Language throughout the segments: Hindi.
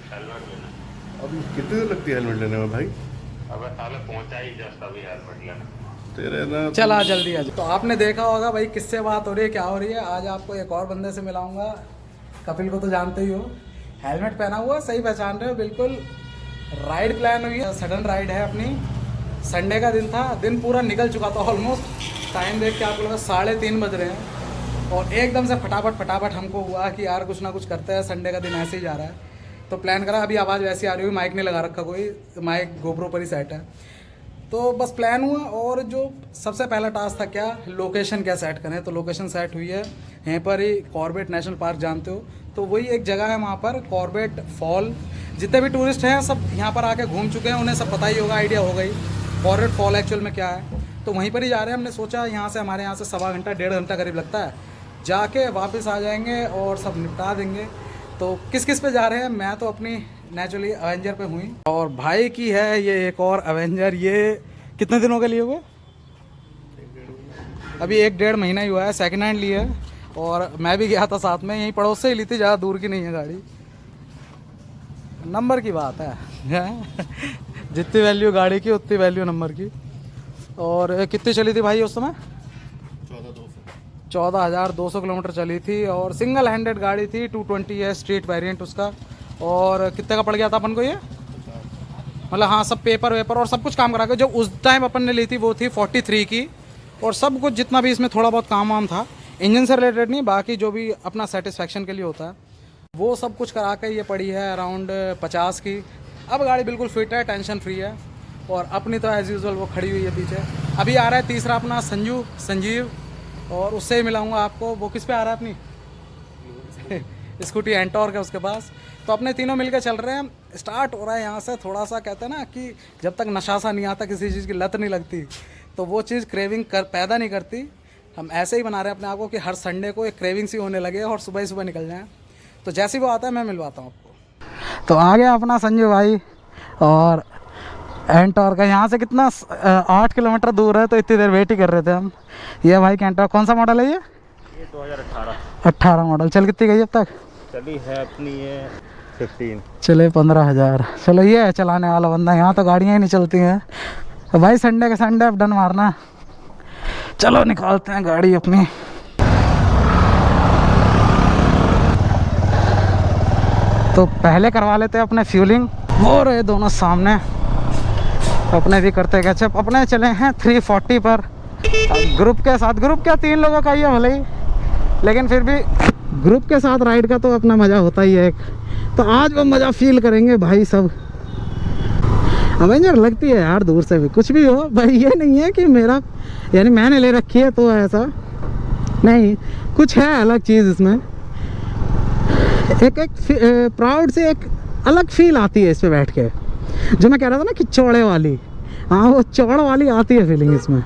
हेलमेट लेना। अभी कितनी देर लगती है हेलमेट लेने में भाई? अबे साले पहुंचा ही जस्ट अभी हेलमेट लेना। तेरे ना चला जल्दी आ। तो आपने देखा होगा भाई किससे बात हो रही है, क्या हो रही है। आज आपको एक और बंदे से मिलाऊंगा। कपिल को तो जानते ही हो, हेलमेट पहना हुआ, सही पहचान रहे हो बिल्कुल। राइड प्लान हुई है, सडन राइड है अपनी। संडे का दिन था, दिन पूरा निकल चुका था ऑलमोस्ट। टाइम देख के आप लोग 3:30 बज रहे हैं और एकदम से फटाफट हमको हुआ कि यार कुछ ना कुछ करते हैं, संडे का दिन ऐसे ही जा रहा है। तो प्लान करा। अभी आवाज़ वैसी आ रही हुई, माइक नहीं लगा रखा कोई, माइक गोप्रो पर ही सेट है। तो बस प्लान हुआ और जो सबसे पहला टास्क था क्या, लोकेशन क्या सेट करें। तो लोकेशन सेट हुई है यहीं पर ही, कॉर्बेट नेशनल पार्क जानते हो, तो वही एक जगह है वहाँ पर, कॉर्बेट फॉल। जितने भी टूरिस्ट हैं सब यहाँ पर आके घूम चुके हैं, उन्हें सब पता ही होगा, आइडिया हो गई कॉर्बेट फॉल एक्चुअल में क्या है। तो वहीं पर ही जा रहे हैं। हमने सोचा यहाँ से, हमारे यहाँ से 1.25 घंटा 1.5 घंटा करीब लगता है, जाके वापस आ जाएंगे और सब निपटा देंगे। तो किस किस पे जा रहे हैं, मैं तो अपनी नेचुरली अवेंजर पे हुई और भाई की है ये एक और अवेंजर। ये कितने दिनों के लिए हुए? अभी 1-1.5 महीना ही हुआ है। सेकेंड हैंड ली है और मैं भी गया था साथ में, यहीं पड़ोस से ही ली थी, ज़्यादा दूर की नहीं है गाड़ी। नंबर की बात है जितनी वैल्यू गाड़ी की उतनी वैल्यू नंबर की। और कितनी चली थी भाई उस समय? 14,200 किलोमीटर चली थी और सिंगल हैंडेड गाड़ी थी। 220 है स्ट्रीट वेरिएंट उसका। और कितने का पड़ गया था अपन को ये? मतलब हाँ, सब पेपर वेपर और सब कुछ काम करा के। जो उस टाइम अपन ने ली थी वो थी 43 की। और सब कुछ जितना भी इसमें थोड़ा बहुत काम वाम था, इंजन से रिलेटेड नहीं, बाकी जो भी अपना सेटिस्फेक्शन के लिए होता है वो सब कुछ करा के ये पड़ी है अराउंड 50 की। अब गाड़ी बिल्कुल फिट है, टेंशन फ्री है। और अपनी तो एज़ यूजुअल वो खड़ी हुई है पीछे। अभी आ रहा है तीसरा अपना संजीव, और उससे ही मिलाऊंगा आपको। वो किस पे आ रहा है अपनी स्कूटी एंटॉर्क है उसके पास। तो अपने तीनों मिलकर चल रहे हैं। स्टार्ट हो रहा है यहाँ से। थोड़ा सा कहते हैं ना कि जब तक नशा सा नहीं आता, किसी चीज़ की लत नहीं लगती, तो वो चीज़ क्रेविंग पैदा नहीं करती। हम ऐसे ही बना रहे हैं अपने आप को कि हर संडे को एक क्रेविंग सी होने लगे और सुबह ही सुबह निकल जाएँ। तो जैसे ही वो आता है मैं मिलवाता हूँ आपको। तो आ गया अपना संजू भाई और एंटॉर्क है। यहाँ से कितना 8 किलोमीटर दूर है, तो इतनी देर वेट ही कर रहे थे हम। ये भाई एंटॉर्क कौन सा मॉडल है ये? 2018 मॉडल। चल कितनी गई अब तक? चली है अपनी ये 15। चले 15,000। चलो ये है चलाने वाला बंदा। यहाँ तो गाड़ियाँ ही नहीं चलती हैं। तो भाई संडे के संडे अब डन मारना। चलो निकालते हैं गाड़ी अपनी। तो पहले करवा लेते हैं अपने फ्यूलिंग। वो रहे दोनों सामने, अपने भी करते गए। अच्छा, अपने चले हैं 340 पर ग्रुप के साथ। ग्रुप क्या 3 लोगों का ही है भले ही, लेकिन फिर भी ग्रुप के साथ राइड का तो अपना मज़ा होता ही है एक। तो आज वो मज़ा फील करेंगे भाई सब। अवेंजर लगती है यार दूर से भी, कुछ भी हो भाई। ये नहीं है कि मेरा यानी मैंने ले रखी है तो ऐसा नहीं, कुछ है अलग चीज़ इसमें। एक प्राउड से एक अलग फील आती है इस पे बैठ के। जो मैं कह रहा था ना कि चौड़े वाली, हाँ वो चौड़ वाली आती है फीलिंग इसमें।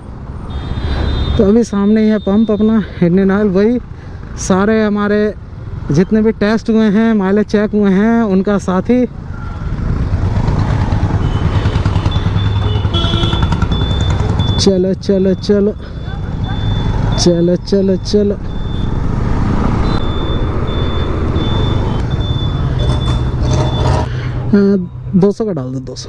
तो अभी सामने ही है पंप अपना इंडियन ऑयल। वही सारे हमारे जितने भी टेस्ट हुए हैं, माइलेज चेक हुए हैं, उनका साथी। चलो चलो चलो चलो चलो चलो। हाँ, 200 का डाल दो। 200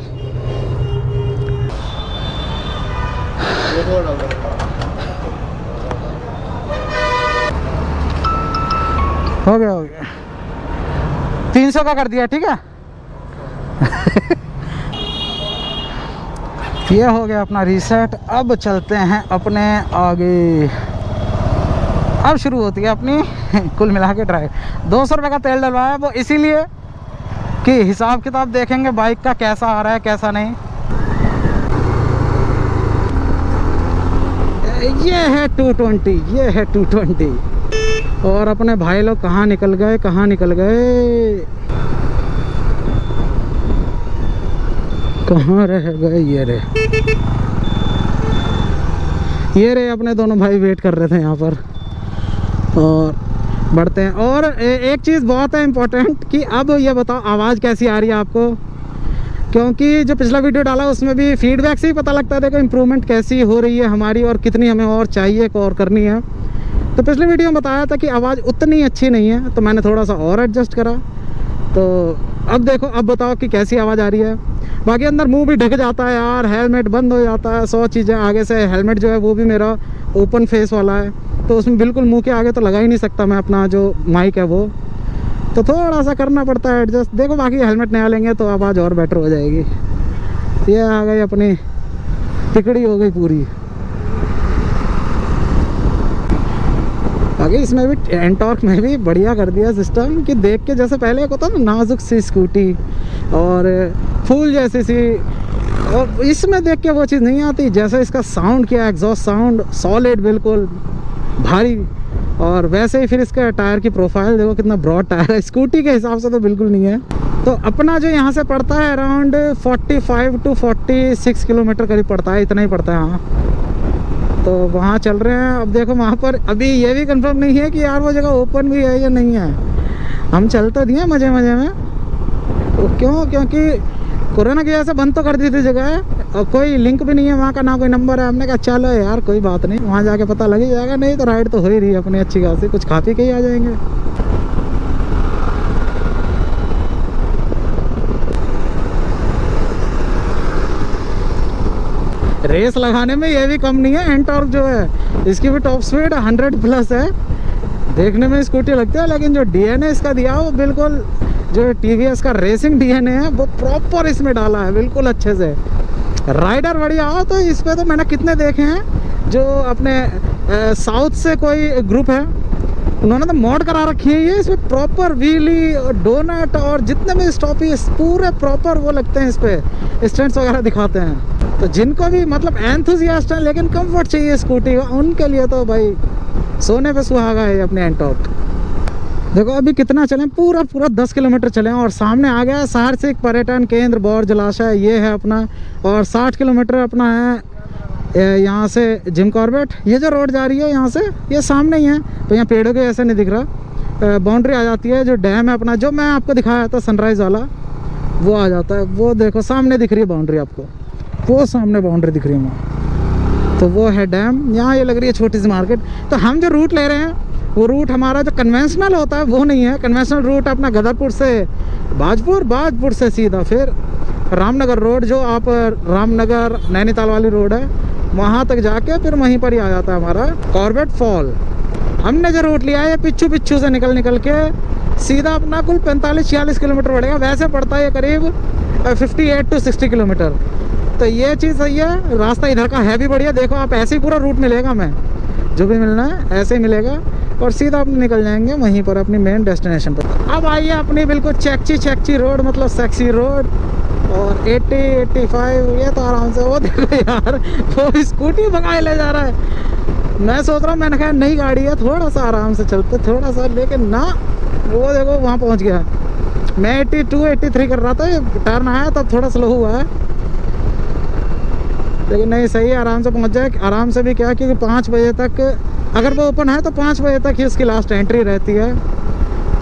हो गया, हो गया। 300 का कर दिया, ठीक है ये हो गया अपना रीसेट। अब चलते हैं अपने आगे। अब शुरू होती है अपनी कुल मिला के ड्राइव। 200 रुपये का तेल डलवाया, वो इसीलिए कि हिसाब किताब देखेंगे बाइक का कैसा आ रहा है कैसा नहीं। ये है 220, ये है 220। और अपने भाई लोग कहाँ निकल गए, कहाँ निकल गए, कहाँ रह गए? ये रहे अपने दोनों भाई वेट कर रहे थे यहाँ पर। और बढ़ते हैं। और एक चीज़ बहुत है इम्पोर्टेंट कि अब ये बताओ आवाज़ कैसी आ रही है आपको, क्योंकि जो पिछला वीडियो डाला उसमें भी फीडबैक से ही पता लगता है देखो इम्प्रूवमेंट कैसी हो रही है हमारी और कितनी हमें और चाहिए और करनी है। तो पिछले वीडियो में बताया था कि आवाज़ उतनी अच्छी नहीं है, तो मैंने थोड़ा सा और एडजस्ट करा। तो अब देखो, अब बताओ कि कैसी आवाज़ आ रही है। बाकी अंदर मुंह भी ढक जाता है यार, हेलमेट बंद हो जाता है, 100 चीज़ें। आगे से हेलमेट जो है वो भी मेरा ओपन फेस वाला है, तो उसमें बिल्कुल मुंह के आगे तो लगा ही नहीं सकता मैं अपना जो माइक है वो, तो थोड़ा सा करना पड़ता है एडजस्ट। देखो बाकी हेलमेट नया लेंगे तो आवाज़ और बेटर हो जाएगी। ये आ गई अपनी टिकड़ी हो गई पूरी। बाकी इसमें भी एंटॉर्क में भी बढ़िया कर दिया सिस्टम कि देख के, जैसे पहले एक होता ना नाजुक सी स्कूटी और फूल जैसी सी, और इसमें देख के वो चीज़ नहीं आती। जैसे इसका साउंड किया, एग्जॉस्ट साउंड सॉलिड बिल्कुल भारी, और वैसे ही फिर इसका टायर की प्रोफाइल देखो कितना ब्रॉड टायर है, स्कूटी के हिसाब से तो बिल्कुल नहीं है। तो अपना जो यहाँ से पड़ता है अराउंड 45 to 46 किलोमीटर करीब पड़ता है, इतना ही पड़ता है। हाँ, तो वहाँ चल रहे हैं। अब देखो वहाँ पर अभी ये भी कंफर्म नहीं है कि यार वो जगह ओपन भी है या नहीं है। हम चल तो दिए मज़े मज़े में, तो क्यों, क्योंकि कोरोना की वजह से बंद तो कर दी थी जगह, और कोई लिंक भी नहीं है वहाँ का, ना कोई नंबर है। हमने कहा चलो यार कोई बात नहीं, वहाँ जाके पता लग ही जाएगा। नहीं तो राइड तो हो ही रही है अपनी अच्छी खासी, कुछ खा पी के ही आ जाएंगे। रेस लगाने में ये भी कम नहीं है। एंटॉर्क जो है इसकी भी टॉप स्पीड 100+ है। देखने में स्कूटी लगती है, लेकिन जो डीएनए इसका दिया वो बिल्कुल, जो टीवीएस का रेसिंग डीएनए है वो प्रॉपर इसमें डाला है बिल्कुल अच्छे से। राइडर बढ़िया हो तो इस पे तो मैंने कितने देखे हैं जो अपने साउथ से कोई ग्रुप है, उन्होंने तो मॉड करा रखी है ये। इसमें प्रॉपर व्हीली, डोनट और जितने भी स्टॉपी पूरे प्रॉपर वो लगते हैं, इस पे स्टंट्स वगैरह दिखाते हैं। तो जिनको भी मतलब एंथुजियास्ट है लेकिन कंफर्ट चाहिए स्कूटी का, उनके लिए तो भाई सोने पे सुहागा है अपने एंटॉर्क। देखो अभी कितना चले, पूरा 10 किलोमीटर चले हैं, और सामने आ गया साहसिक पर्यटन केंद्र बौर जलाशय, ये है अपना। और 60 किलोमीटर अपना है यहाँ से जिम कॉर्बेट। ये जो रोड जा रही है यहाँ से, ये सामने ही है, तो यहाँ पेड़ों के ऐसे नहीं दिख रहा। बाउंड्री आ जाती है, जो डैम है अपना, जो मैं आपको दिखाया था सनराइज़ वाला, वो आ जाता है। वो देखो सामने दिख रही है बाउंड्री आपको, वो सामने बाउंड्री दिख रही है वहाँ, तो वो है डैम। यहाँ ये लग रही है छोटी सी मार्केट। तो हम जो रूट ले रहे हैं वो रूट हमारा जो कन्वेंशनल होता है वो नहीं है। कन्वेंशनल रूट अपना गदरपुर से बाजपुर, बाजपुर से सीधा फिर रामनगर रोड, जो आप रामनगर नैनीताल वाली रोड है, वहाँ तक जाके फिर वहीं पर ही आ जाता है हमारा कॉर्बेट फॉल। हमने जो रूट लिया है पिच्छू से निकल के सीधा अपना कुल 45-46 किलोमीटर पड़ेगा। वैसे पड़ता है ये करीब 58 to 60 किलोमीटर। तो ये चीज़ सही है, रास्ता इधर का है भी बढ़िया। देखो आप ऐसे ही पूरा रूट मिलेगा, मैं जो भी मिलना है ऐसे ही मिलेगा, और सीधा अपने निकल जाएंगे वहीं पर अपनी मेन डेस्टिनेशन पर। अब आइए अपनी बिल्कुल चेकची रोड, मतलब सेक्सी रोड। और 80-85 ये तो आराम से, वो देखो यार वो स्कूटी भगाए ले जा रहा है। मैं सोच रहा हूँ, मैंने कहा नई गाड़ी है थोड़ा सा आराम से चलते थोड़ा सा, लेकिन ना, वो देखो वहाँ पहुँच गया। मैं 82-83 कर रहा था, ये टर्न आया तब थोड़ा स्लो हुआ है, लेकिन नहीं सही है, आराम से पहुंच जाए। आराम से भी क्या, क्योंकि 5 बजे तक अगर वो ओपन है तो 5 बजे तक ही उसकी लास्ट एंट्री रहती है।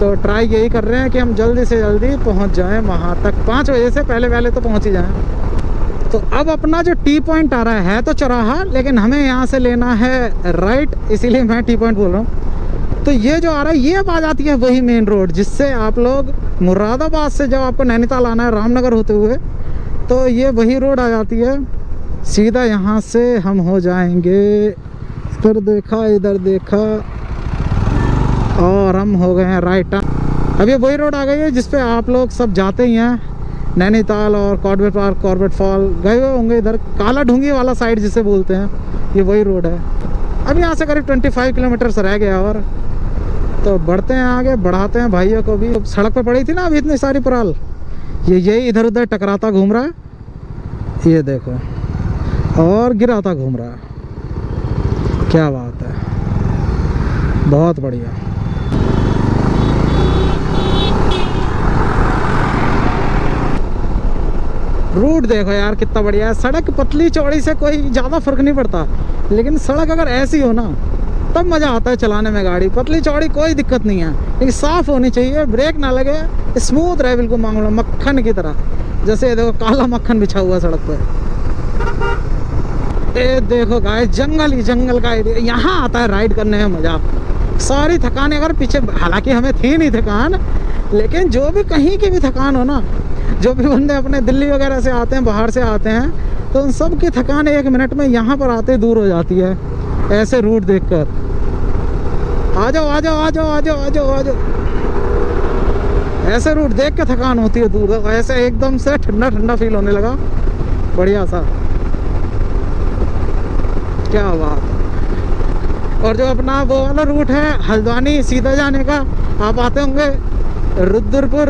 तो ट्राई यही कर रहे हैं कि हम जल्दी से जल्दी पहुंच जाएं वहां तक, 5 बजे से पहले तो पहुंच ही जाएं। तो अब अपना जो टी पॉइंट आ रहा है तो चौराहा, लेकिन हमें यहाँ से लेना है राइट, इसीलिए मैं टी पॉइंट बोल रहा हूँ। तो ये जो आ रहा है ये अब आ जाती है वही मेन रोड, जिससे आप लोग मुरादाबाद से जब आपको नैनीताल आना है रामनगर होते हुए, तो ये वही रोड आ जाती है। सीधा यहाँ से हम हो जाएंगे, इधर देखा और हम हो गए हैं राइट। अब ये वही रोड आ गई है जिस पे आप लोग सब जाते ही हैं, नैनीताल और कॉर्बेट पार्क, कॉर्बेट फॉल गए हुए होंगे। इधर काला ढूंगी वाला साइड जिसे बोलते हैं, ये वही रोड है। अब यहाँ से करीब 25 किलोमीटर से रह गया, और तो बढ़ते हैं आगे, बढ़ाते हैं भाइयों को भी। सड़क पे पड़ी थी ना अभी इतनी सारी पराल, ये यही इधर उधर टकराता घूम रहा है, ये देखो, और गिराता घूम रहा है। क्या बात है, बहुत बढ़िया। रूट देखो यार कितना बढ़िया है। सड़क पतली चौड़ी से कोई ज़्यादा फर्क नहीं पड़ता, लेकिन सड़क अगर ऐसी हो ना तब मज़ा आता है चलाने में गाड़ी। पतली चौड़ी कोई दिक्कत नहीं है, लेकिन साफ़ होनी चाहिए, ब्रेक ना लगे, स्मूथ रहे बिल्कुल, मान लो मक्खन की तरह। जैसे ये देखो काला मक्खन बिछा हुआ सड़क पर। ये देखो गाइस, जंगल ही जंगल का एरिया, यहाँ आता है राइड करने में मज़ा। सारी थकान अगर पीछे, हालांकि हमें थी नहीं थकान, लेकिन जो भी कहीं की भी थकान हो ना, जो भी बंदे अपने दिल्ली वगैरह से आते हैं, बाहर से आते हैं, तो उन सब की थकान 1 मिनट में यहाँ पर आते दूर हो जाती है ऐसे रूट देखकर। आ जाओ आ जाओ आ जाओ आ जाओ आ जाओ आ जाओ। ऐसे रूट देख के थकान होती है दूर, ऐसे एकदम से ठंडा ठंडा फील होने लगा, बढ़िया सा, क्या बात। और जो अपना वो वाला रूट है हल्द्वानी सीधा जाने का, आप आते होंगे रुद्रपुर,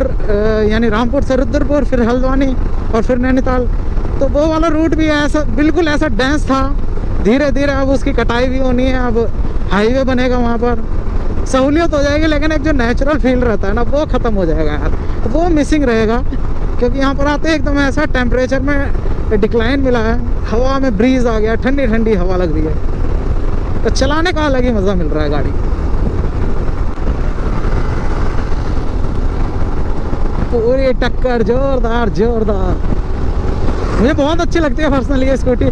यानी रामपुर से रुद्रपुर, फिर हल्द्वानी और फिर नैनीताल, तो वो वाला रूट भी ऐसा बिल्कुल ऐसा डेंस था। धीरे धीरे अब उसकी कटाई भी होनी है, अब हाईवे बनेगा, वहाँ पर सहूलियत हो जाएगी, लेकिन एक जो नेचुरल फील रहता है ना वो ख़त्म हो जाएगा यार, तो वो मिसिंग रहेगा। क्योंकि यहाँ पर आते एकदम ऐसा टेम्परेचर में डिक्लाइन मिला है, हवा में ब्रीज आ गया, ठंडी ठंडी हवा लग रही है, तो चलाने का अलग ही मज़ा मिल रहा है गाड़ी। पूरी टक्कर, जोरदार जोरदार। मुझे बहुत अच्छी लगती है पर्सनली ये स्कूटी,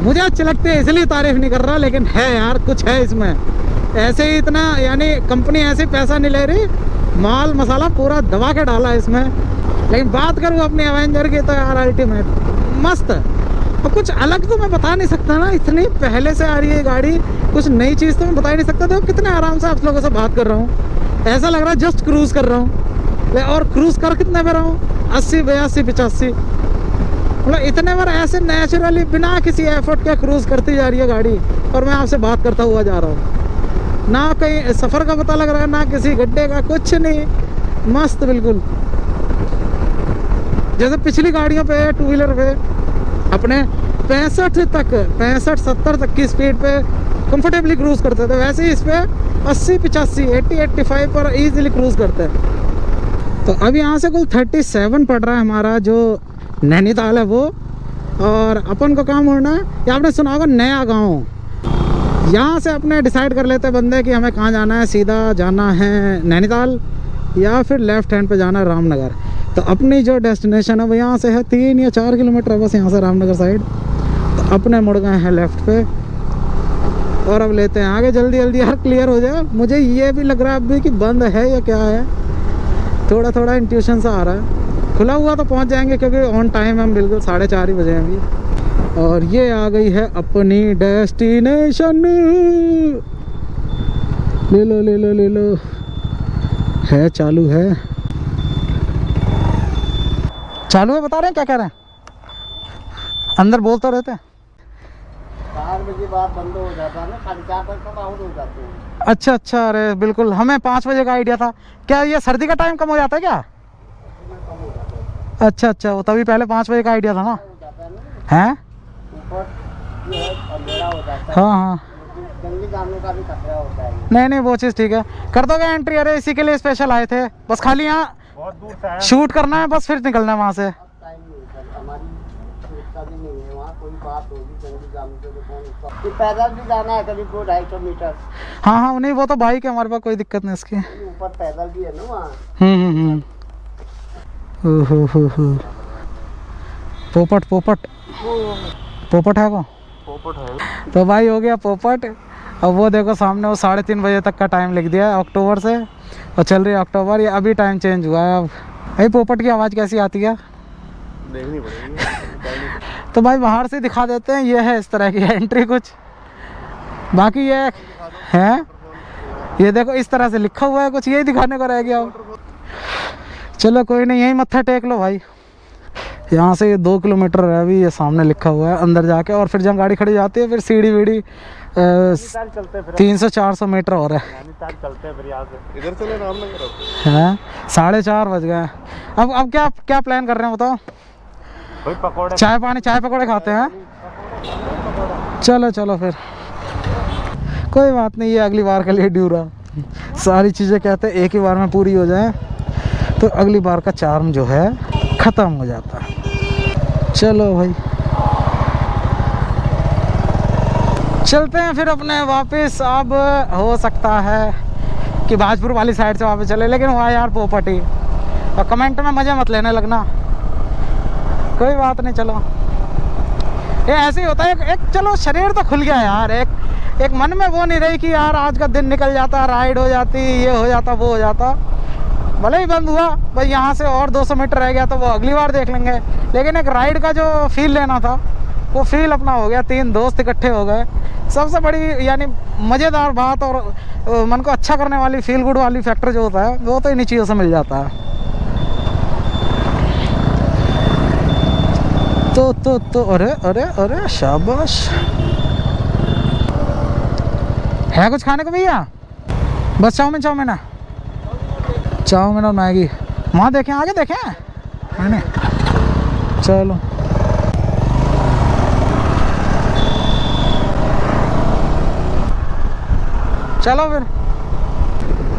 मुझे अच्छी लगती है इसलिए तारीफ नहीं कर रहा, लेकिन है यार कुछ है इसमें, ऐसे ही इतना, यानी कंपनी ऐसे पैसा नहीं ले रही, माल मसाला पूरा दबा के डाला है इसमें। लेकिन बात करूँ अपने एवेंजर की तो यार अल्टीमेट मस्त है। और कुछ अलग तो मैं बता नहीं सकता ना, इतनी पहले से आ रही है गाड़ी, कुछ नई चीज़ तो मैं बता ही नहीं सकता। तो कितने आराम से आप लोगों से बात कर रहा हूँ, ऐसा लग रहा है जस्ट क्रूज़ कर रहा हूँ। और क्रूज़ कर कितने पे रहा हूँ, 80 82 85, मतलब इतने बार ऐसे नेचुरली बिना किसी एफर्ट के क्रूज़ करती जा रही है गाड़ी, और मैं आपसे बात करता हुआ जा रहा हूँ। ना कहीं सफ़र का पता लग रहा है, ना किसी गड्ढे का, कुछ नहीं, मस्त बिल्कुल। जैसे पिछली गाड़ियों पे, टू व्हीलर पे अपने 65 70 तक की स्पीड पे कंफर्टेबली क्रूज़ करते थे, वैसे ही इस पे 80 85 80 85 पर इजीली क्रूज़ करते हैं। तो अब यहाँ से कुल 37 पड़ रहा है हमारा जो नैनीताल है वो, और अपन को काम होना है, या आपने सुना होगा नया गाँव। यहाँ से अपने डिसाइड कर लेते हैं बंदे कि हमें कहाँ जाना है, सीधा जाना है नैनीताल या फिर लेफ़्ट हैंड पे जाना है रामनगर। तो अपनी जो डेस्टिनेशन है वो यहाँ से है 3 या 4 किलोमीटर है बस यहाँ से रामनगर साइड। तो अपने मुड़ गए हैं लेफ़्ट पे, और अब लेते हैं आगे, जल्दी जल्दी यार क्लियर हो जाए। मुझे ये भी लग रहा है अभी कि बंद है या क्या है, थोड़ा थोड़ा इंट्यूशन सा आ रहा है। खुला हुआ तो पहुँच जाएंगे क्योंकि ऑन टाइम हम बिल्कुल 4:30 ही बजे हैं अभी। और ये आ गई है अपनी डेस्टिनेशन, ले लो ले लो ले लो, है चालू है, चालू है, बता रहे हैं क्या कह रहे हैं, अंदर बोल तो रहते हैं। 4 बजे बाद बंद हो जाता है ना, 4:30 तक तो आउट हो जाते हैं। अच्छा अच्छा, अरे बिल्कुल, हमें 5 बजे का आइडिया था। क्या ये सर्दी का टाइम कम हो जाता है क्या? अच्छा अच्छा, वो तभी पहले 5 बजे का आइडिया था ना, हैं? ऊपर जो है अंधेरा हो जाता है, हाँ हाँ, जंगली जानवरों का भी खतरा होता है। नहीं नहीं वो चीज़ ठीक है, कर दोगे एंट्री? अरे इसी के लिए स्पेशल आए थे, बस खाली यहाँ बहुत दूर से आया। शूट करना है, बस फिर निकलना है वहाँ से। टाइम नहीं होता, हमारी सुरक्षा भी नहीं है वहाँ, कोई बात होगी जंगली जानवरों से कौन, फिर पैदल भी जाना है करीब 200-250 मीटर। हाँ हाँ, नहीं वो तो बाइक है हमारे पास, कोई दिक्कत नहीं इसकी। ऊपर पैदल भी है ना वहाँ। ओहो, पोपट पोपट पोपट है को, पोपट है। तो भाई हो गया पोपट। अब वो देखो सामने, वो 3:30 बजे तक का टाइम लिख दिया है अक्टूबर से, और चल रही है अक्टूबर, ये अभी टाइम चेंज हुआ है। अब भाई पोपट की आवाज़ कैसी आती है देखनी पड़ेगी। तो भाई बाहर से दिखा देते हैं, ये है इस तरह की एंट्री कुछ, बाकी ये है, ये देखो इस तरह से लिखा हुआ है कुछ, यही दिखाने को रह गया हो। चलो कोई नहीं, यही मत्था टेक लो भाई। यहाँ से ये 2 किलोमीटर है अभी, ये सामने लिखा हुआ है अंदर जाके, और फिर जहाँ गाड़ी खड़ी जाती है फिर सीढ़ी वीढ़ी 300-400 मीटर और है। चलते हैं फिर यहाँ से इधर चले रामनगर। हैं 4:30 बज गए। अब क्या क्या प्लान कर रहे हैं बताओ? भाई पकौड़े, चाय पकौड़े खाते हैं। चलो चलो फिर, कोई बात नहीं, ये अगली बार के लिए ड्यू रहा। सारी चीज़ें कहते हैं एक ही बार में पूरी हो जाए तो अगली बार का चार्म जो है ख़त्म हो जाता है। चलो भाई चलते हैं फिर अपने वापस। अब हो सकता है कि भाजपुर वाली साइड से वापस चले, लेकिन वहाँ यार पोपट ही, और कमेंट में मज़े मत लेने लगना, कोई बात नहीं। चलो ये ऐसे ही होता है, एक चलो शरीर तो खुल गया यार, एक मन में वो नहीं रही कि यार आज का दिन निकल जाता, राइड हो जाती, ये हो जाता वो हो जाता। भले ही बंद हुआ भाई, यहाँ से और 200 मीटर रह गया तो वो अगली बार देख लेंगे, लेकिन एक राइड का जो फील लेना था वो फील अपना हो गया। 3 दोस्त इकट्ठे हो गए। सबसे बड़ी यानी मज़ेदार बात और मन को अच्छा करने वाली फील गुड वाली फैक्टर जो होता है वो तो इन्हीं चीज़ों से मिल जाता है। तो अरे अरे अरे शाबाश। है कुछ खाने को भैया? बस चाउमीन है, चाउमीन और मैगी। वहाँ देखें, आगे देखें मैंने। चलो चलो फिर।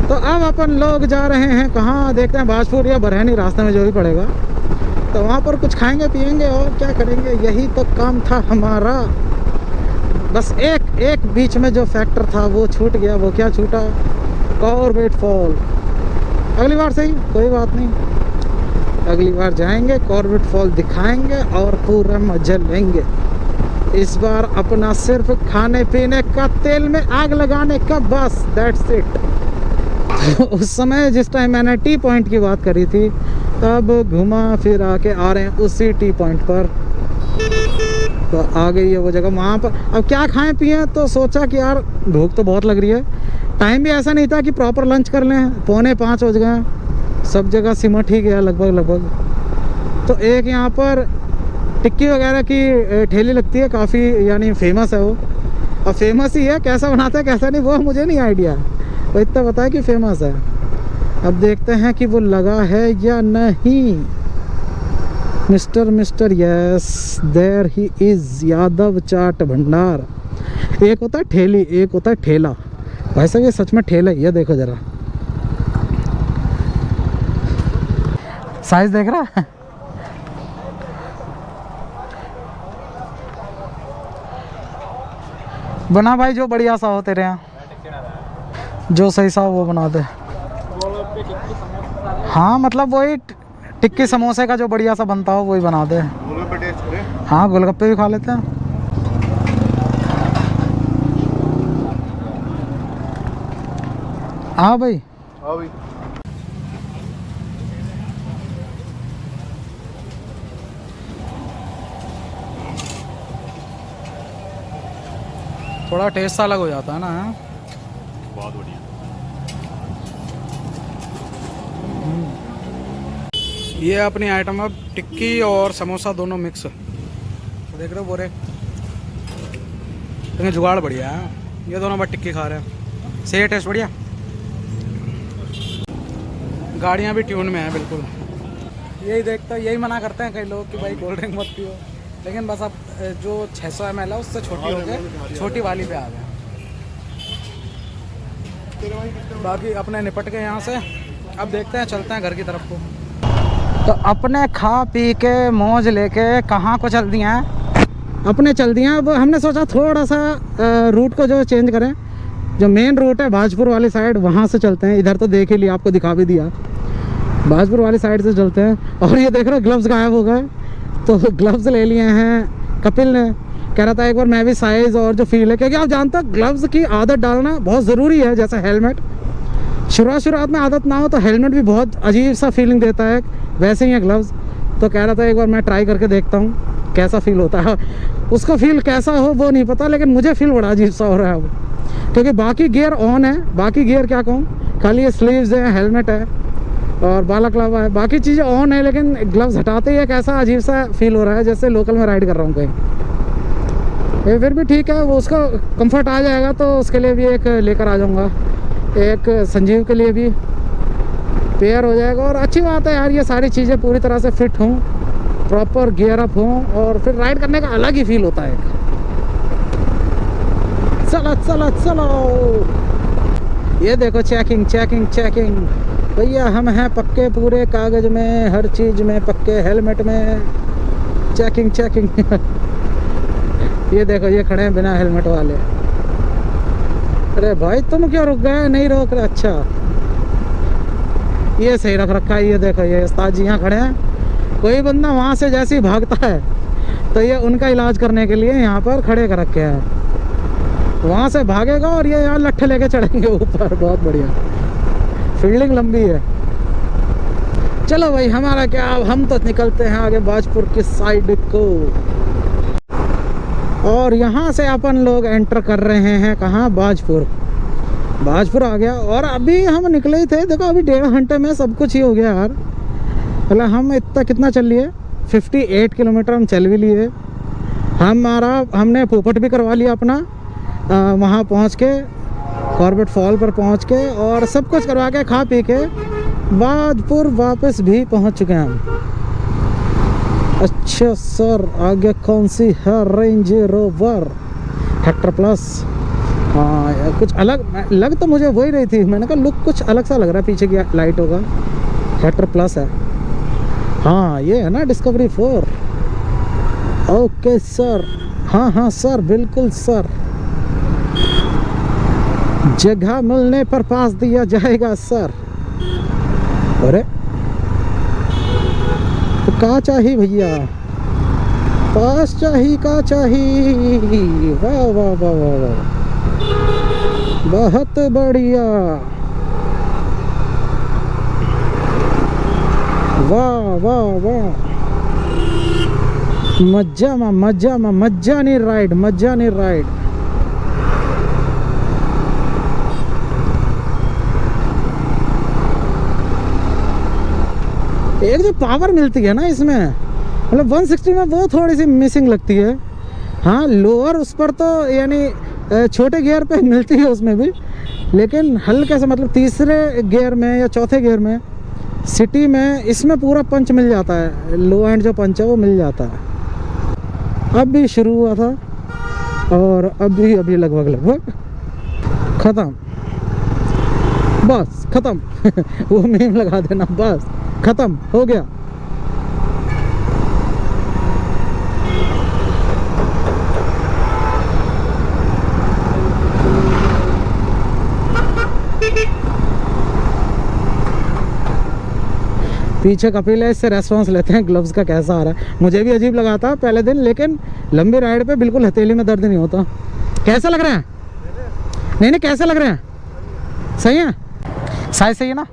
तो अब अपन लोग जा रहे हैं कहाँ, देखते हैं बाजपुर या बरहनी, रास्ते में जो भी पड़ेगा तो वहाँ पर कुछ खाएंगे पिएंगे और क्या करेंगे, यही तो काम था हमारा। बस एक बीच में जो फैक्टर था वो छूट गया। वो क्या छूटा? Corbett fall. अगली बार सही, कोई बात नहीं, अगली बार जाएंगे, कॉर्बेट फॉल दिखाएंगे और पूरा मजा लेंगे। इस बार अपना सिर्फ खाने पीने का, तेल में आग लगाने का, बस दैट्स इट। तो उस समय जिस टाइम मैंने टी पॉइंट की बात करी थी, तब घुमा फिर आके आ रहे हैं उसी टी पॉइंट पर। तो आ गई है वो जगह। वहाँ पर अब क्या खाएं पिएं, तो सोचा कि यार भूख तो बहुत लग रही है। टाइम भी ऐसा नहीं था कि प्रॉपर लंच कर लें, 4:45 बज गए, सब जगह सिमट ही गया लगभग। तो एक यहाँ पर टिक्की वगैरह की ठेली लगती है, काफ़ी यानी फेमस है वो। अब फेमस ही है, कैसा बनाता है कैसा नहीं वो मुझे नहीं आइडिया, वो इतना पता है कि फेमस है। अब देखते हैं कि वो लगा है या नहीं। Mister yes there he is, Yadav Chaat Bhandar. एक होता है ठेली, एक होता है ठेला। भाई साहब ये सच में ठेला ही है, देखो ज़रा साइज देख रहा है। बना भाई जो बढ़िया सा हो तेरे यहाँ, जो सही सा हो वो बना दे। हाँ मतलब वही टिक्की समोसे का जो बढ़िया सा बनता हो वही बना दे। गोलगप्पे टेस्ट करें? हाँ गोलगप्पे भी खा लेते हैं। हाँ भाई, हाँ भाई। थोड़ा टेस्ट सा अलग हो जाता है ना। बहुत बढ़िया। ये अपनी आइटम अब टिक्की और समोसा दोनों मिक्स। तो देख रहे हो बोरे, लेकिन जुगाड़ बढ़िया है। ये दोनों बार टिक्की खा रहे हैं, सही है, टेस्ट बढ़िया। गाड़ियाँ भी ट्यून में है बिल्कुल। यही देखता, यही मना करते हैं कई लोग कि भाई कोल्ड ड्रिंक मत पियो, लेकिन बस अब जो 600 ml है उससे छोटी हो गए, छोटी वाली पे आ गए। बाकी अपने निपट के यहाँ से अब देखते हैं, चलते हैं घर की तरफ को। तो अपने खा पी के मौज लेके कहाँ को चल दिया है, अपने चल दिया। अब हमने सोचा थोड़ा सा रूट को जो चेंज करें, जो मेन रूट है भाजपुर वाली साइड वहाँ से चलते हैं। इधर तो देख ही लिया, आपको दिखा भी दिया, भाजपुर वाली साइड से चलते हैं। और ये देख रहे हो ग्लव्स गायब हो गए, तो ग्लव्स ले लिए हैं कपिल ने। कह रहा था एक बार मैं भी साइज़ और जो फील है, क्योंकि आप जानते हो ग्लव्स की आदत डालना बहुत ज़रूरी है। जैसे हेलमेट, शुरुआत में आदत ना हो तो हेलमेट भी बहुत अजीब सा फीलिंग देता है, वैसे ही है ग्लव्स। तो कह रहा था एक बार मैं ट्राई करके देखता हूँ कैसा फील होता है। उसको फील कैसा हो वो नहीं पता, लेकिन मुझे फील बड़ा अजीब सा हो रहा है अब, क्योंकि बाकी गियर ऑन है। बाकी गियर क्या कहूँ, खाली ये स्लीव्स है, हेलमेट है और बालाक्लावा है, बाकी चीज़ें ऑन है, लेकिन ग्लव्स हटाते ही एक ऐसा अजीब सा फील हो रहा है जैसे लोकल में राइड कर रहा हूँ कहीं। फिर भी ठीक है, वो उसको कंफर्ट आ जाएगा तो उसके लिए भी एक लेकर आ जाऊँगा, एक संजीव के लिए भी पेयर हो जाएगा। और अच्छी बात है यार, ये सारी चीज़ें पूरी तरह से फिट हों, प्रॉपर गियर अप हों, और फिर राइड करने का अलग ही फील होता है। चलो चलो चलो, ये देखो चेकिंग चेकिंग चेकिंग। भैया हम हैं पक्के, पूरे कागज़ में, हर चीज़ में पक्के, हेलमेट में चेकिंग चेकिंग। ये देखो ये खड़े हैं बिना हेलमेट वाले। अरे भाई तुम क्यों रुक गए, नहीं रोक रहे? अच्छा ये सही रख रखा है। ये देखो ये उस्ताद जी यहाँ खड़े हैं। कोई बंदा वहाँ से जैसे ही भागता है तो ये उनका इलाज करने के लिए यहाँ पर खड़े कर रखे हैं। वहाँ से भागेगा और ये यहाँ लट्ठे लेके चढ़ेंगे ऊपर। बहुत बढ़िया, फील्डिंग लंबी है। चलो भाई हमारा क्या, अब हम तो निकलते हैं आगे बाजपुर की साइड को। और यहाँ से अपन लोग एंटर कर रहे हैं कहाँ, बाजपुर। बाजपुर आ गया और अभी हम निकले ही थे। देखो अभी 1.5 घंटे में सब कुछ ही हो गया यार। मतलब हम इतना कितना चल लिए, 58 किलोमीटर हम चल भी लिए। हमने पोपट भी करवा लिया अपना वहाँ पहुँच के, कॉर्बेट फॉल पर पहुँच के, और सब कुछ करवा के खा पी के बाजपुर वापस भी पहुँच चुके हैं हम। अच्छा सर, आगे कौन सी है? Range rover Hector plus. हाँ कुछ अलग लग तो मुझे वही रही थी, मैंने कहा लुक कुछ अलग सा लग रहा है, पीछे की लाइट होगा। हेक्टर प्लस है, हाँ ये है ना डिस्कवरी 4। ओके सर, हाँ हाँ सर, बिल्कुल सर, जगह मिलने पर पास दिया जाएगा सर। अरे तो का चाहिए भैया, पास चाहिए, का चाहिए? वाह वाह वाह वाह वाह, बहुत बढ़िया, वाह वाह वाह, मजा नहीं राइड, मजा नहीं राइड। एक जो पावर मिलती है ना इसमें, मतलब 160 में वो थोड़ी सी मिसिंग लगती है। हाँ लोअर उस पर तो यानी छोटे गियर पे मिलती है उसमें भी, लेकिन हल्के से मतलब तीसरे गियर में या चौथे गियर में सिटी में इसमें पूरा पंच मिल जाता है। लो एंड जो पंच है वो मिल जाता है। अब भी शुरू हुआ था और अभी लगभग ख़त्म, बस ख़त्म। वो मीम लगा देना, बस ख़त्म हो गया। पीछे कपिल है, इससे रेस्पॉन्स लेते हैं ग्लव्स का कैसा आ रहा है। मुझे भी अजीब लगा था पहले दिन, लेकिन लंबी राइड पे बिल्कुल हथेली में दर्द नहीं होता। कैसा लग रहा है? नहीं कैसे लग रहे हैं? सही है, साइज सही है ना?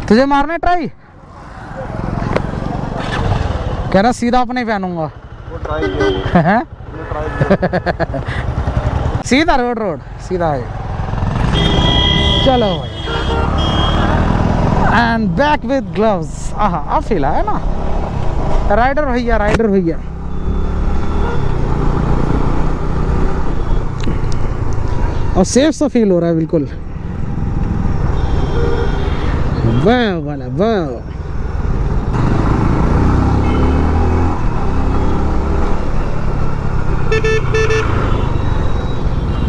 तुझे मारने ट्राई कह रहा, सीधा अपने ही पहनूंगा। सीधा रोड सीधा है। चलो भाई, एंड बैक विद ग्लव्स। आहा अब फील आया ना, राइडर भैया। और सेफ सा फील हो रहा है बिल्कुल। वाह वाला वाह,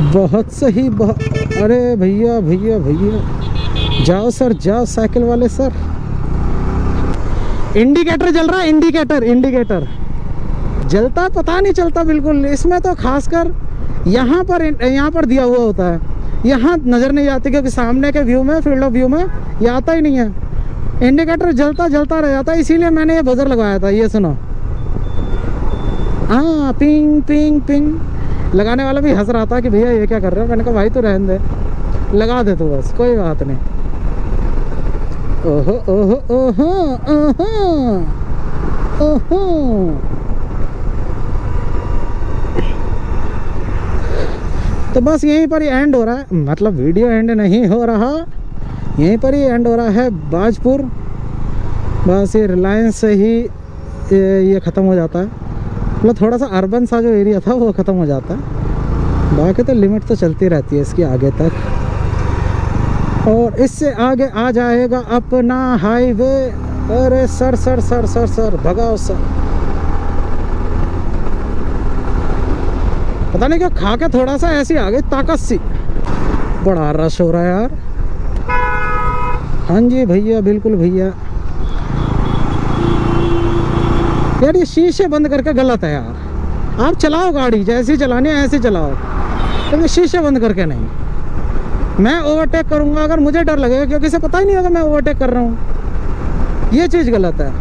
बहुत सही, अरे भैया जाओ सर जाओ, साइकिल वाले सर। इंडिकेटर जल रहा है, इंडिकेटर जलता पता नहीं चलता बिल्कुल। इसमें तो खासकर यहाँ पर दिया हुआ होता है, यहाँ नज़र नहीं आती क्योंकि सामने के व्यू में, फील्ड ऑफ व्यू में ये आता ही नहीं है। इंडिकेटर जलता रह जाता है, इसीलिए मैंने ये बजर लगाया था। ये सुनो, हाँ पिंग पिंग पिंग। लगाने वाला भी हंस रहा था कि भैया ये क्या कर रहे हो। मैंने कहा भाई तो रहने दे, लगा दे तो बस, कोई बात नहीं। ओहो ओहो ओहो ओहो ओहो, तो बस यहीं पर ही एंड हो रहा है, मतलब वीडियो एंड नहीं हो रहा, यहीं पर ही एंड हो रहा है बाजपुर। बस ये रिलायंस से ही ये ख़त्म हो जाता है, मतलब थोड़ा सा अर्बन सा जो एरिया था वो ख़त्म हो जाता है। बाकी तो लिमिट तो चलती रहती है इसकी आगे तक, और इससे आगे आ जाएगा अपना हाईवे। अरे सर भगाओ सर। पता नहीं क्यों खा के थोड़ा सा ऐसी आ गई ताकत सी, बड़ा रश हो रहा है यार। हाँ जी भैया, बिल्कुल भैया। यार ये शीशे बंद करके गलत है यार। आप चलाओ गाड़ी जैसी चलानी है ऐसे चलाओ, क्योंकि शीशे बंद करके नहीं। मैं ओवरटेक करूंगा अगर मुझे डर लगेगा, क्योंकि इसे पता ही नहीं होगा मैं ओवरटेक कर रहा हूँ। ये चीज़ गलत है।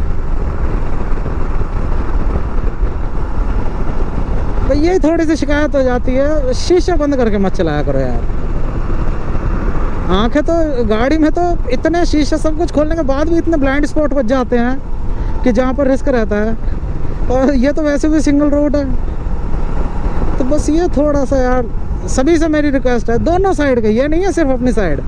तो यही थोड़ी सी शिकायत हो जाती है, शीशे बंद करके मत चलाया करो यार। आंखें तो गाड़ी में तो इतने शीशे सब कुछ खोलने के बाद भी इतने ब्लाइंड स्पॉट बच जाते हैं कि जहाँ पर रिस्क रहता है, और ये तो वैसे भी सिंगल रोड है। तो बस ये थोड़ा सा यार सभी से मेरी रिक्वेस्ट है, दोनों साइड के, ये नहीं है सिर्फ अपनी साइड,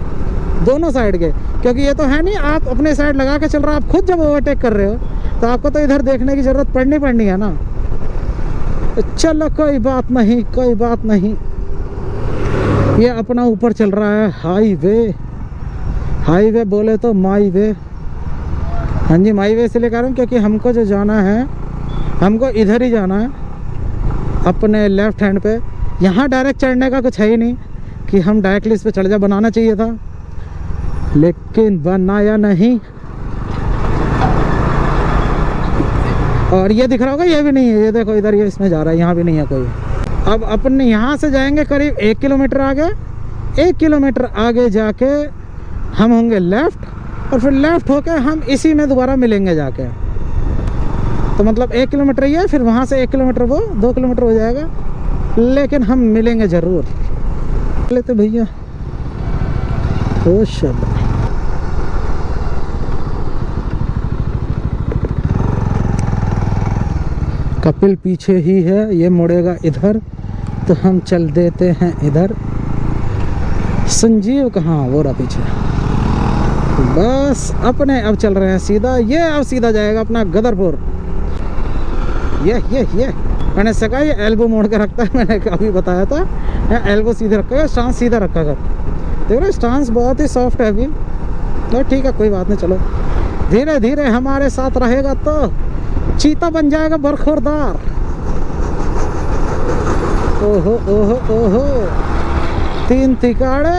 दोनों साइड के, क्योंकि ये तो है नहीं आप अपने साइड लगा के चल रहे हो, आप खुद जब ओवरटेक कर रहे हो तो आपको तो इधर देखने की ज़रूरत पड़नी है ना। चलो कोई बात नहीं, कोई बात नहीं। ये अपना ऊपर चल रहा है हाईवे, हाईवे बोले तो माई वे। हाँ जी, माई वे इसलिए कह रहा हूँ क्योंकि हमको जो जाना है, हमको इधर ही जाना है अपने लेफ्ट हैंड पे। यहाँ डायरेक्ट चढ़ने का कुछ है ही नहीं कि हम डायरेक्टली इस पे चढ़ जा, बनाना चाहिए था लेकिन बनाया नहीं। और ये दिख रहा होगा, ये भी नहीं है, ये देखो इधर, ये इसमें जा रहा है, यहाँ भी नहीं है कोई। अब अपन यहाँ से जाएंगे करीब 1 किलोमीटर आगे, 1 किलोमीटर आगे जाके हम होंगे लेफ़्ट, और फिर लेफ़्ट होके हम इसी में दोबारा मिलेंगे जाके। तो मतलब 1 किलोमीटर ये, फिर वहाँ से 1 किलोमीटर वो, 2 किलोमीटर हो जाएगा, लेकिन हम मिलेंगे ज़रूर। लेते भैया खुश। कपिल पीछे ही है, ये मुड़ेगा इधर तो हम चल देते हैं इधर। संजीव कहाँ, वो रहा पीछे। बस अपने अब चल रहे हैं सीधा, ये अब सीधा जाएगा अपना गदरपुर। ये मैंने सका ये एल्बो मोड़ के रखता है, मैंने अभी बताया था, एल्बो सीधे रखा, स्टांस सीधा रखा कर। देख रहे स्टांस बहुत ही सॉफ्ट है अभी। तो ठीक है, कोई बात नहीं, चलो धीरे धीरे हमारे साथ रहेगा तो चीता बन जाएगा बरखुरदार। ओहो ओहो ओहो, 3 तिगाड़े,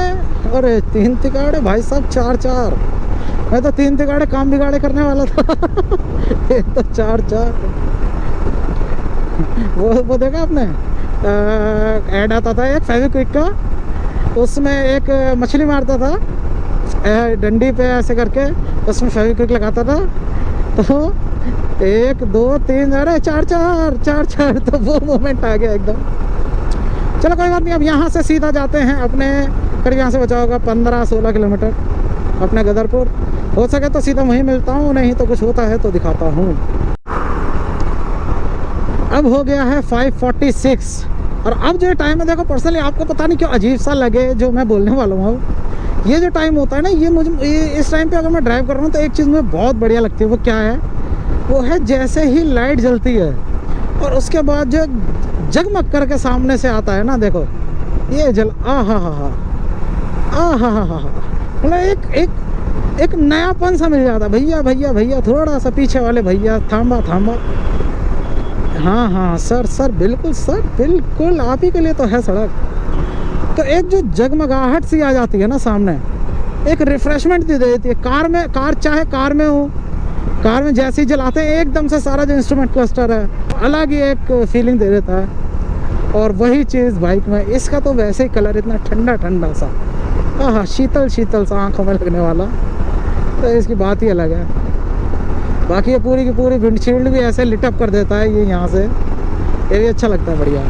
अरे 3 तिगाड़े भाई साहब, 4-4। मैं तो 3 तिगाड़े काम बिगाड़े करने वाला था ये तो 4-4। वो देखा आपने, ऐड आता था एक फेविक्विक का, उसमें एक मछली मारता था डंडी पे ऐसे करके, उसमें फेविक्विक लगाता था, तो 1 2 3 अरे 4-4, तो वो मोमेंट आ गया एकदम। चलो कोई बात नहीं, अब यहाँ से सीधा जाते हैं अपने करीब, यहाँ से बचा होगा 15-16 किलोमीटर अपने गदरपुर। हो सके तो सीधा वहीं मिलता हूँ, नहीं तो कुछ होता है तो दिखाता हूँ। अब हो गया है 5:46, और अब जो टाइम है देखो, पर्सनली आपको पता नहीं क्यों अजीब सा लगे जो मैं बोलने वाला हूँ, ये जो टाइम होता है ना, ये मुझे इस टाइम पे अगर मैं ड्राइव कर रहा हूँ तो एक चीज़ मुझे बहुत बढ़िया लगती है। वो क्या है? वो है जैसे ही लाइट जलती है और उसके बाद जो जगमग करके सामने से आता है ना, देखो ये जल, आ हा मतलब एक नयापन सा मिल जाता है। भैया थोड़ा सा पीछे वाले भैया, थांबा। हाँ सर बिल्कुल आप ही के लिए तो है सड़क। तो एक जो जगमगाहट सी आ जाती है ना सामने, एक रिफ्रेशमेंट दे देती है। चाहे कार में हो, कार में जैसे ही जलाते हैं एकदम से सारा जो इंस्ट्रूमेंट क्लस्टर है अलग ही एक फीलिंग दे देता है। और वही चीज़ बाइक में, इसका तो वैसे ही कलर इतना ठंडा सा, हाँ शीतल सा आँखों में लगने वाला, तो इसकी बात ही अलग है। बाकी ये पूरी की पूरी विंडशील्ड भी ऐसे लिटअप कर देता है ये यहाँ से, ये भी अच्छा लगता है, बढ़िया।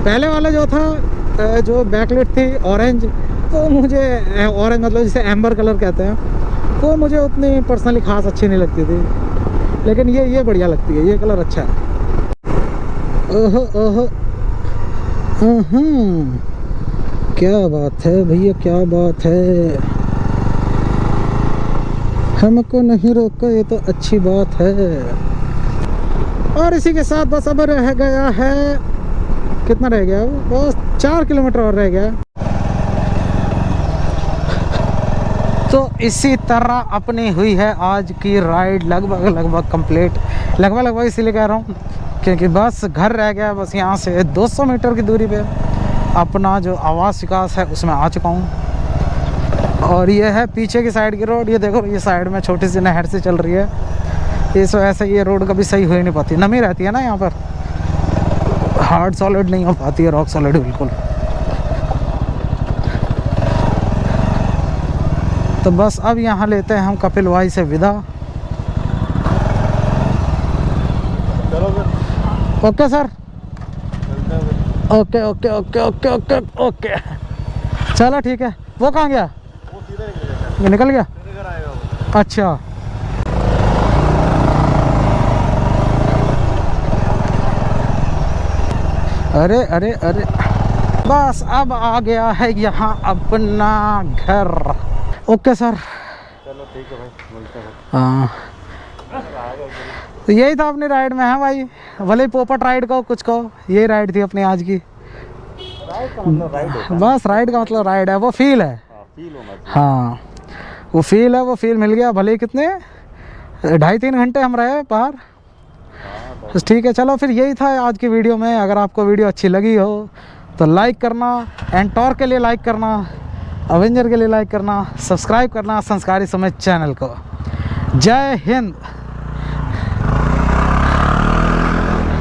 पहले वाला जो था, जो बैकलाइट थी ऑरेंज, तो मुझे ऑरेंज मतलब जिसे एम्बर कलर कहते हैं, वो मुझे उतनी पर्सनली खास अच्छी नहीं लगती थी, लेकिन ये बढ़िया लगती है, ये कलर अच्छा है। ओहो क्या बात है भैया, क्या बात है, हमको नहीं रोका, ये तो अच्छी बात है। और इसी के साथ बस अब रह गया है, कितना रह गया, बस 4 किलोमीटर और रह गया। तो इसी तरह अपनी हुई है आज की राइड लगभग कंप्लीट। लगभग इसीलिए कह रहा हूँ क्योंकि बस घर रह गया, बस यहाँ से 200 मीटर की दूरी पे अपना जो आवास विकास है उसमें आ चुका हूँ। और ये है पीछे की साइड की रोड, ये देखो ये साइड में छोटी सी नहर से चल रही है, इस वजह से ये रोड कभी सही हो ही नहीं पाती, नमी रहती है ना यहाँ पर, हार्ड सॉलिड नहीं हो पाती है, रॉक सॉलिड बिल्कुल। तो बस अब यहाँ लेते हैं हम कपिल भाई से विदा। ओके सर, ओके चलो ठीक है, वो कहाँ गया? वो सीधे निकल गया? घर आएगा वो। अच्छा, अरे अरे अरे, बस अब आ गया है यहाँ अपना घर। ओके सर, चलो ठीक है भाई, मिलते हैं। हाँ तो यही था अपनी राइड में है भाई, भले ही पोपट राइड को कुछ कहो, यही राइड थी अपनी आज की। राइड का मतलब राइड होता बस राइड का मतलब राइड है, वो फील है। फील होना चाहिए। हाँ वो फील है, वो फील मिल गया। भले ही कितने 2.5-3 घंटे हम रहे बाहर। बस ठीक है, चलो फिर यही था आज की वीडियो में। अगर आपको वीडियो अच्छी लगी हो तो लाइक करना, एंटोर के लिए लाइक करना, अवेंजर के लिए लाइक करना, सब्सक्राइब करना संस्कारी समझ चैनल को। जय हिंद।